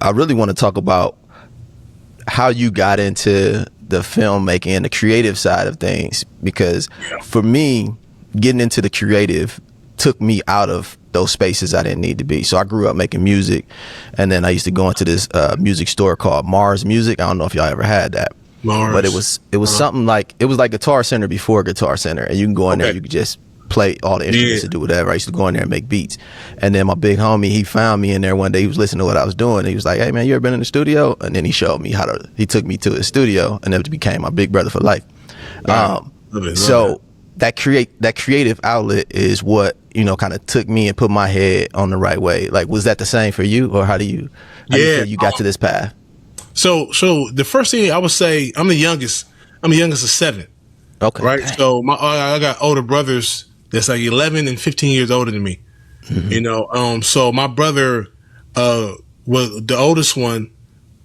I really want to talk about how you got into the filmmaking and the creative side of things, because for me, getting into the creative took me out of those spaces I didn't need to be. So I grew up making music, and then I used to go into this music store called Mars Music. I don't know if y'all ever had that. Mars. But it was something like, it was like Guitar Center before Guitar Center, and you can go in there, you could just play all the instruments and do whatever. I used to go in there and make beats. And then my big homie, he found me in there one day. He was listening to what I was doing. He was like, "Hey man, you ever been in the studio?" And then he showed me he took me to his studio, and it became my big brother for life. So that creative outlet is what, kind of took me and put my head on the right way. Like, was that the same for you, or how do you feel you got to this path? So the first thing I would say, I'm the youngest of 7. Okay. Right. Dang. So I got older brothers that's like 11 and 15 years older than me. Mm-hmm. So my brother was the oldest one.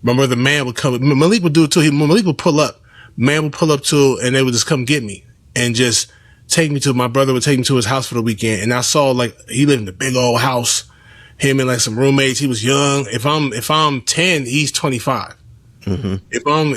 My brother, man, would come. Malik would do it too. Malik would pull up. Man would pull up too, and they would just come get me and just take me to. My brother would take me to his house for the weekend, and I saw like he lived in a big old house. Him and like some roommates. He was young. If I'm 10, he's 25. Mm-hmm.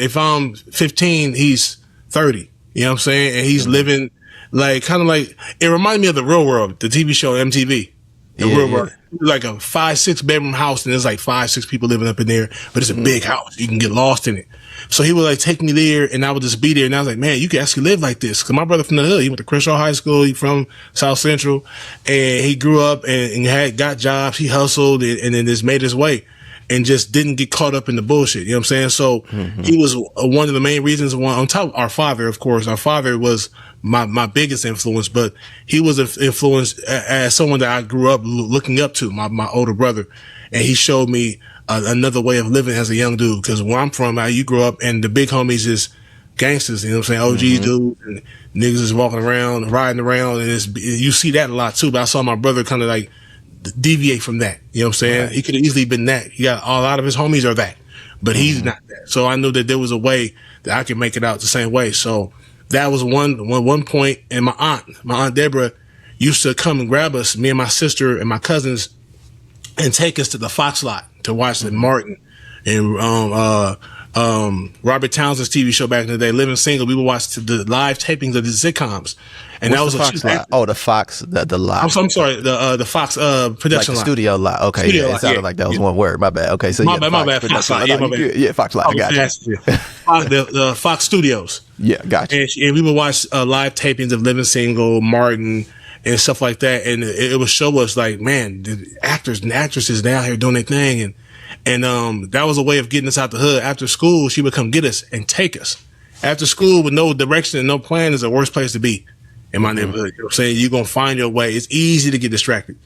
If I'm 15, he's 30. You know what I'm saying? And he's living like kind of like, it reminded me of The Real World, the TV show MTV. The Real World, like a 5-6 bedroom house, and there's like 5-6 people living up in there, but it's a big house. You can get lost in it. So he would like take me there, and I would just be there. And I was like, man, you can actually live like this. Cause my brother from the hood, he went to Crenshaw High School. He from South Central, and he grew up and got jobs. He hustled and then just made his way, and just didn't get caught up in the bullshit. You know what I'm saying? So he was one of the main reasons. On top of our father, of course, our father was my biggest influence, but he was influenced as someone that I grew up looking up to, my older brother. And he showed me another way of living as a young dude. Cause where I'm from, you grew up and the big homies is gangsters, you know what I'm saying? OGs dudes, and niggas is walking around, riding around, and you see that a lot too. But I saw my brother kind of like deviate from that. You know what I'm saying? Right. He could have easily been that. He got a lot of his homies are that, but he's not that. So I knew that there was a way that I could make it out the same way. So that was one point. And my aunt Deborah used to come and grab us, me and my sister and my cousins, and take us to the Fox lot to watch the Martin and Robert Townsend's TV show back in the day, Living Single. We would watch the live tapings of the sitcoms. And what's that was the Fox lot? Oh, the Fox, the lot. I'm sorry, the Fox production like the studio lot. Okay, studio lot, it sounded like that was one word. My bad. Okay, so my bad. Fox lot. Yeah, Fox lot. I got you. The Fox Studios. Yeah, got you. And we would watch live tapings of Living Single, Martin, and stuff like that. And it would show us like, man, the actors and actresses down here doing their thing, and that was a way of getting us out the hood. After school, she would come get us and take us. After school with no direction and no plan is the worst place to be in my neighborhood. You know what I'm saying? You're going to find your way. It's easy to get distracted.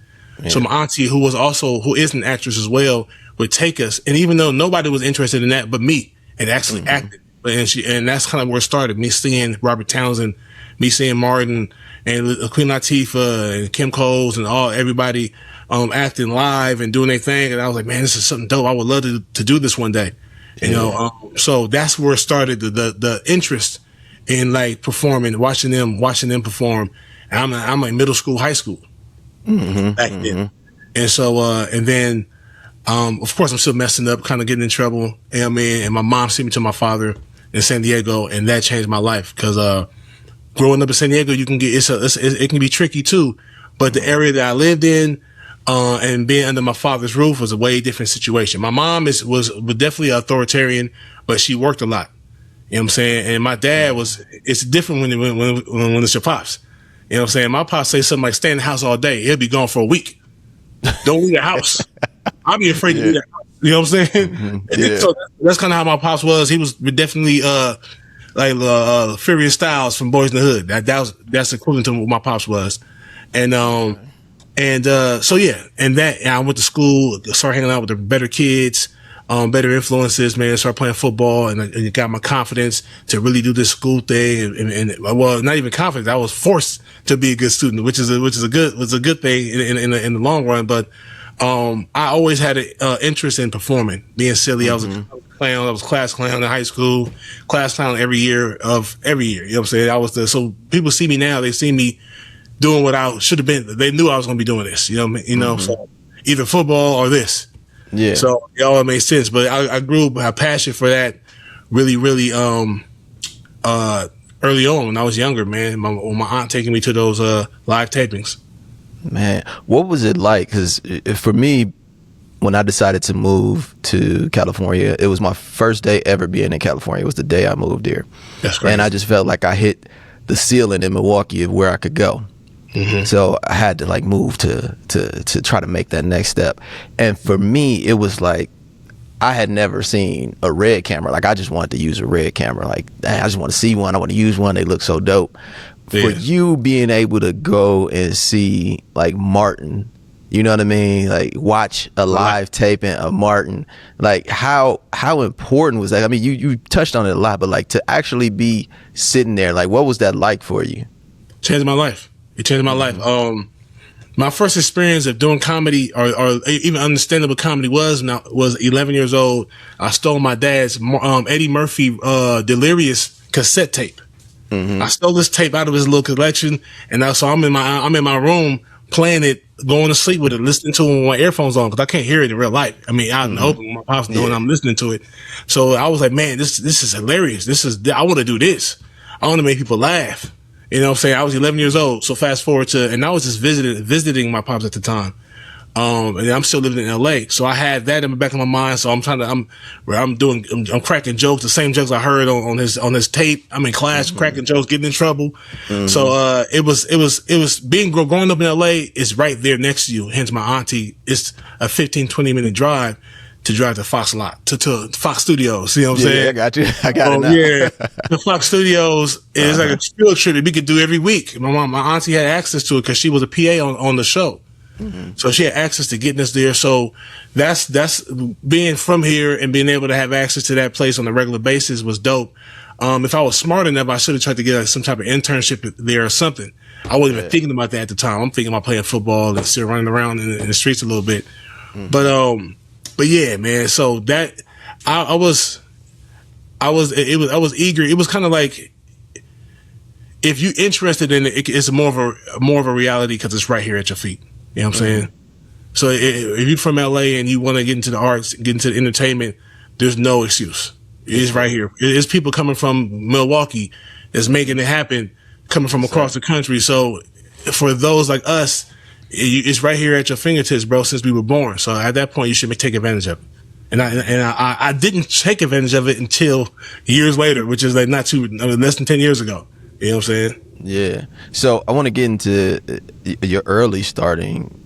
Yeah. So my auntie, who is an actress as well, would take us. And even though nobody was interested in that but me, and actually acted. And that's kind of where it started. Me seeing Robert Townsend, me seeing Martin and Queen Latifah and Kim Coles and everybody acting live and doing their thing. And I was like, man, this is something dope. I would love to do this one day. You know, so that's where it started, the interest in like performing, watching them perform. And I'm like middle school, high school back then. And so, and then, of course I'm still messing up, kind of getting in trouble. You know what I mean? And my mom sent me to my father in San Diego, and that changed my life. Cause, growing up in San Diego, you can get, it can be tricky too. But the area that I lived in, and being under my father's roof was a way different situation. My mom was definitely authoritarian, but she worked a lot. You know what I'm saying? And my dad it's different when it's your pops. You know what I'm saying? My pops say something like, stay in the house all day. He'll be gone for a week. Don't leave the house. I'd be afraid to leave the house. You know what I'm saying? So that's kind of how my pops was. He was definitely, Furious Styles from Boys in the Hood. That's equivalent to what my pops was. And so yeah, and I went to school, started hanging out with the better kids, better influences, man. Started playing football, and it got my confidence to really do this school thing. And well, not even confidence. I was forced to be a good student, which was a good thing in the long run. But I always had an interest in performing, being silly. I was a clown. I was class clown in high school, class clown every year. You know what I'm saying? So people see me now. They see me doing what I should have been. They knew I was going to be doing this. You know what I mean? So either football or this. Yeah. So it all made sense. But I grew a passion for that really, really early on when I was younger, man. My aunt taking me to those live tapings. Man, what was it like? Because for me, when I decided to move to California, it was my first day ever being in California. It was the day I moved here. That's crazy. And I just felt like I hit the ceiling in Milwaukee of where I could go. Mm-hmm. So I had to like move to try to make that next step. And for me, it was like I had never seen a red camera. Like I just wanted to use a red camera. Like I just want to see one. I want to use one. They look so dope. Yeah. For you being able to go and see like Martin, you know what I mean? Like watch a live taping of Martin. Like how important was that? I mean, you touched on it a lot, but like to actually be sitting there, like what was that like for you? Changed my life. It changed my life. My first experience of doing comedy or even understandable comedy was 11 years old. I stole my dad's Eddie Murphy Delirious cassette tape. Mm-hmm. I stole this tape out of his little collection, and so I'm in my room playing it, going to sleep with it, listening to it with my earphones on because I can't hear it in real life. I mean, out in the open, my pop's doing, I'm listening to it. So I was like, man, this is hilarious. I want to do this. I want to make people laugh. You know what I'm saying? I was 11 years old. So fast forward and I was just visiting my pops at the time. And I'm still living in LA. So I had that in the back of my mind. So I'm cracking jokes, the same jokes I heard on his tape. I'm in class, cracking jokes, getting in trouble. Mm-hmm. So, it was growing up in LA is right there next to you. Hence my auntie. It's a 15-20 minute drive to drive to Fox lot, to Fox Studios. See what I'm saying? Yeah, I got you. I got it now. Yeah. The Fox Studios is like a field trip that we could do every week. My auntie had access to it because she was a PA on the show. Mm-hmm. So she had access to getting us there. So that's being from here and being able to have access to that place on a regular basis was dope. If I was smart enough, I should have tried to get some type of internship there or something. I wasn't even thinking about that at the time. I'm thinking about playing football and still running around in the streets a little bit. Mm-hmm. But yeah, man. So that I was eager. It was kind of like if you're interested in it, it's more of a reality because it's right here at your feet. You know what I'm saying? So if you're from LA and you want to get into the arts, get into the entertainment, there's no excuse. It's right here. It's people coming from Milwaukee that's making it happen, coming from across the country. So for those like us, it's right here at your fingertips, bro, since we were born. So at that point, you should take advantage of it. And I didn't take advantage of it until years later, which is like less than 10 years ago. You know what I'm saying? Yeah. So I want to get into your early starting.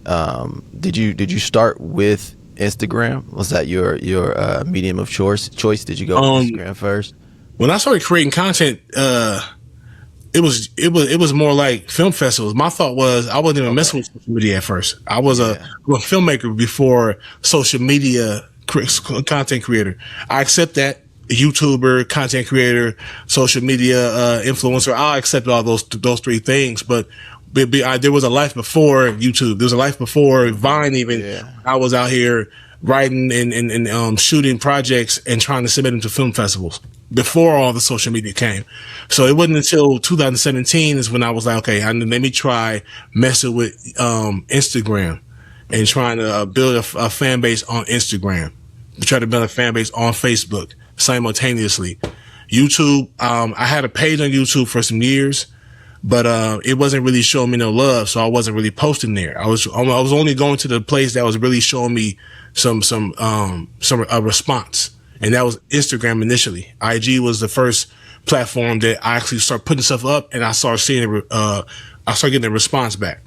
Did you start with Instagram? Was that your medium of choice? Did you go with Instagram first? When I started creating content, it was more like film festivals. My thought was I wasn't even messing with social media at first. I was a filmmaker before social media content creator. I accept that. YouTuber, content creator, social media influencer. I accept all those three things, but there was a life before YouTube. There was a life before Vine. Even I was out here writing and shooting projects and trying to submit them to film festivals before all the social media came. So it wasn't until 2017 is when I was like, okay, let me try messing with Instagram and trying to build a fan base on Instagram. Try to build a fan base on Facebook simultaneously. YouTube, I had a page on YouTube for some years, but it wasn't really showing me no love, so I wasn't really posting there. I was only going to the place that was really showing me some response, and that was Instagram initially. IG was the first platform that I actually started putting stuff up, and I started seeing I started getting a response back.